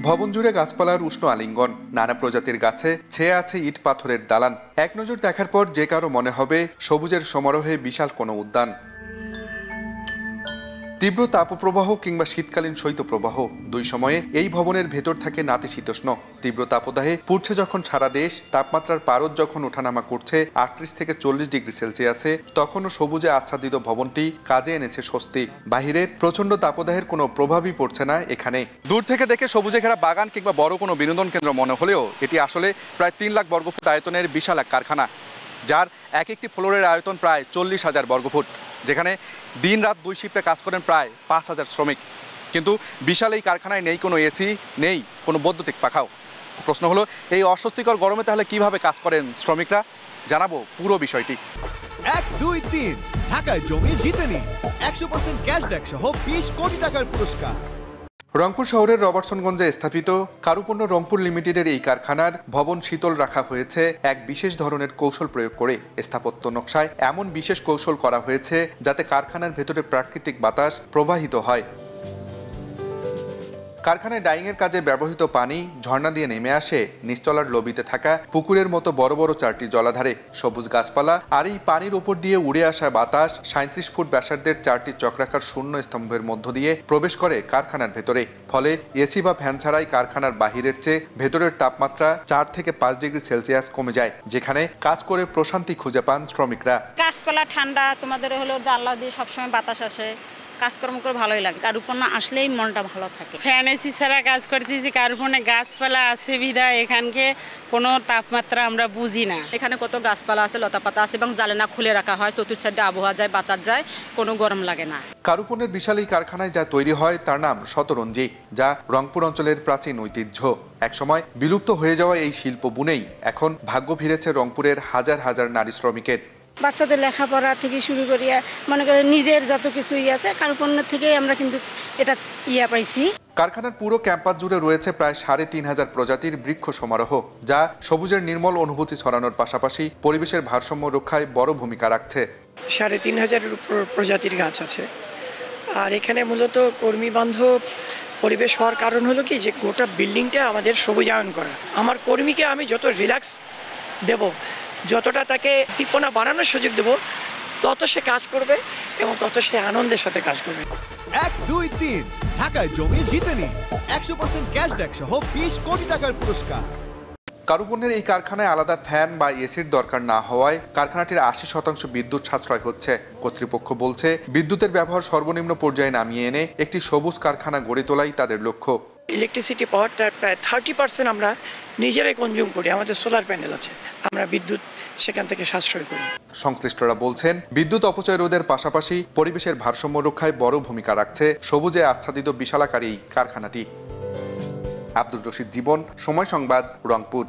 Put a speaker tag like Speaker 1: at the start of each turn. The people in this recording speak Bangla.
Speaker 1: ভবন জুড়ে গাছপালার উষ্ণ আলিঙ্গন, নানা প্রজাতির গাছে ছেয়ে আছে ইট পাথরের দালান। এক নজর দেখার পর যে কারো মনে হবে সবুজের সমারোহে বিশাল কোনো উদ্যান। তীব্র তাপপ্রবাহ কিংবা শীতকালীন শৈত্যপ্রবাহ দুই সময়ে এই ভবনের ভেতর থাকে নাতিশীতোষ্ণ। তীব্র তাপদাহে পুড়ছে যখন সারা দেশ, তাপমাত্রার পারদ যখন ওঠানামা করছে ৩৮ থেকে ৪০ ডিগ্রি সেলসিয়াসে, তখনও সবুজে আচ্ছাদিত ভবনটি কাজে এনেছে স্বস্তি। বাহিরের প্রচণ্ড তাপদাহের কোনো প্রভাবই পড়ছে না এখানে। দূর থেকে দেখে সবুজে ঘেরা বাগান কিংবা বড় কোনো বিনোদন কেন্দ্র মনে হলেও এটি আসলে প্রায় ৩ লাখ বর্গফুট আয়তনের বিশাল এক কারখানা, যার এক একটি ফ্লোরের আয়তন প্রায় ৪০,০০০ বর্গফুট, যেখানে দিন রাত ২ শিফটে কাজ করেন প্রায় ৫,০০০ শ্রমিক। কিন্তু বিশাল এই কারখানায় নেই কোনো এসি, নেই কোনো বৈদ্যুতিক পাখাও। প্রশ্ন হলো, এই অস্বস্তিকর গরমে তাহলে কিভাবে কাজ করেন শ্রমিকরা? জানাবো পুরো বিষয়টি।
Speaker 2: ১, ২, ৩ ঢাকায় জমি জিতে নিন ১০০% ক্যাশব্যাক সহ ২০ কোটি টাকার পুরস্কার।
Speaker 1: রংপুর শহরের রবার্টসনগঞ্জে স্থাপিত কারুপণ্য রংপুর লিমিটেডের এই কারখানার ভবন শীতল রাখা হয়েছে এক বিশেষ ধরনের কৌশল প্রয়োগ করে। স্থাপত্য নকশায় এমন বিশেষ কৌশল করা হয়েছে যাতে কারখানার ভেতরে প্রাকৃতিক বাতাস প্রবাহিত হয়। কারখানায় ডাইংয়ের কাজে ব্যবহৃত পানি ঝর্ণা দিয়ে নেমে আসে নিচতলার লবিতে থাকা পুকুরের মতো বড় বড় ৪টি জলাধারে। সবুজ গাছপালা আর এই পানির উপর দিয়ে উড়ে আসা বাতাস ৩৭ ফুট ব্যাসার্ধের ৪টি চক্রাকার শূন্য স্তম্ভের মধ্য দিয়ে প্রবেশ করে কারখানার ভেতরে। ফলে এসি বা ফ্যান ছাড়াই কারখানার বাহিরের চেয়ে ভেতরের তাপমাত্রা ৪ থেকে ৫ ডিগ্রি সেলসিয়াস কমে যায়, যেখানে কাজ করে প্রশান্তি খুঁজে পান শ্রমিকরা।
Speaker 3: গাছপালা ঠান্ডা, তোমাদের হলো জানলা দিয়ে সবসময় বাতাস আসে, কাজকর্ম করে ভালোই লাগে। কারুপণ্য আসলেই মনটা ভালো থাকে।
Speaker 4: ফ্যান এসি ছাড়া কাজ করতেছি, কারুপণ্যে গাছপালা আছে বিধায় এখানকে কোনো তাপমাত্রা আমরা বুঝি না।
Speaker 3: এখানে কত গাছপালা আছে, লতা পাতা আছে এবং জানালা খুলে রাখা হয়, চতুর্থ আবহাওয়া যায়, বাতাস যায়, কোনো গরম লাগে না।
Speaker 1: কারুপণ্যের বিশাল এই কারখানায় যা তৈরি হয় তার নাম শতরঞ্জি, যা রংপুর অঞ্চলের প্রাচীন ঐতিহ্য। একসময় বিলুপ্ত হয়ে যাওয়া এই শিল্প বুনেই এখন ভাগ্য ফিরেছে রংপুরের হাজার হাজার নারী শ্রমিকের।
Speaker 5: বাচ্চাদের লেখাপড়া থেকে শুরু করিয়া মনে করেন নিজের যত কিছু আছে কারুপণ্য থেকেই আমরা কিন্তু এটা পাইছি।
Speaker 1: কারখানার পুরো ক্যাম্পাস জুড়ে রয়েছে প্রায় ৩৫০০ প্রজাতির বৃক্ষ সমারোহ, যা সবুজের নির্মল অনুভূতি ছড়ানোর পাশাপাশি পরিবেশের ভারসাম্য রক্ষায় বড় ভূমিকা রাখছে।
Speaker 6: ৩৫০০-এর উপর প্রজাতির গাছ আছে। আর এখানে মূলত কর্মী বান্ধব পরিবেশ হওয়ার কারণ হলো কি, যে গোটা বিল্ডিংটা আমাদের সবুজায়ন করা। আমার কর্মীকে আমি যত রিল্যাক্স দেব, যতটা তাকে দীপনা বানানোর সুযোগ দেব, তত সে কাজ করবে এবং তত সে আনন্দের সাথে কাজ করবে।
Speaker 2: ১, ২, ৩ ঢাকায় জমি জিতে নিন ১০০% ক্যাশব্যাক সহ ২০ কোটি টাকার পুরস্কার।
Speaker 1: কারুপণ্যের এই কারখানায় আলাদা ফ্যান বা এসির দরকার না হওয়ায় কারখানাটির ৮০% বিদ্যুৎ সাশ্রয় হচ্ছে। কর্তৃপক্ষ বলছে, বিদ্যুতের ব্যবহার সর্বনিম্ন পর্যায়ে নামিয়ে এনে একটি সবুজ কারখানা গড়ে তোলাই তাদের লক্ষ্য।
Speaker 6: ইলেকট্রিসিটি পাওয়ারটা প্রায় 30% আমরা নিজেরাই কনজিউম করি। আমাদের সোলার প্যানেল আছে, আমরা বিদ্যুৎ সেখান থেকে সাশ্রয় করি।
Speaker 1: সংশ্লিষ্টরা বলছেন, বিদ্যুৎ অপচয় রোধের পাশাপাশি পরিবেশের ভারসাম্য রক্ষায় বড় ভূমিকা রাখছে সবুজে আচ্ছাদিত বিশালাকার এই কারখানাটি। আব্দুল রশিদ জীবন, সময় সংবাদ, রংপুর।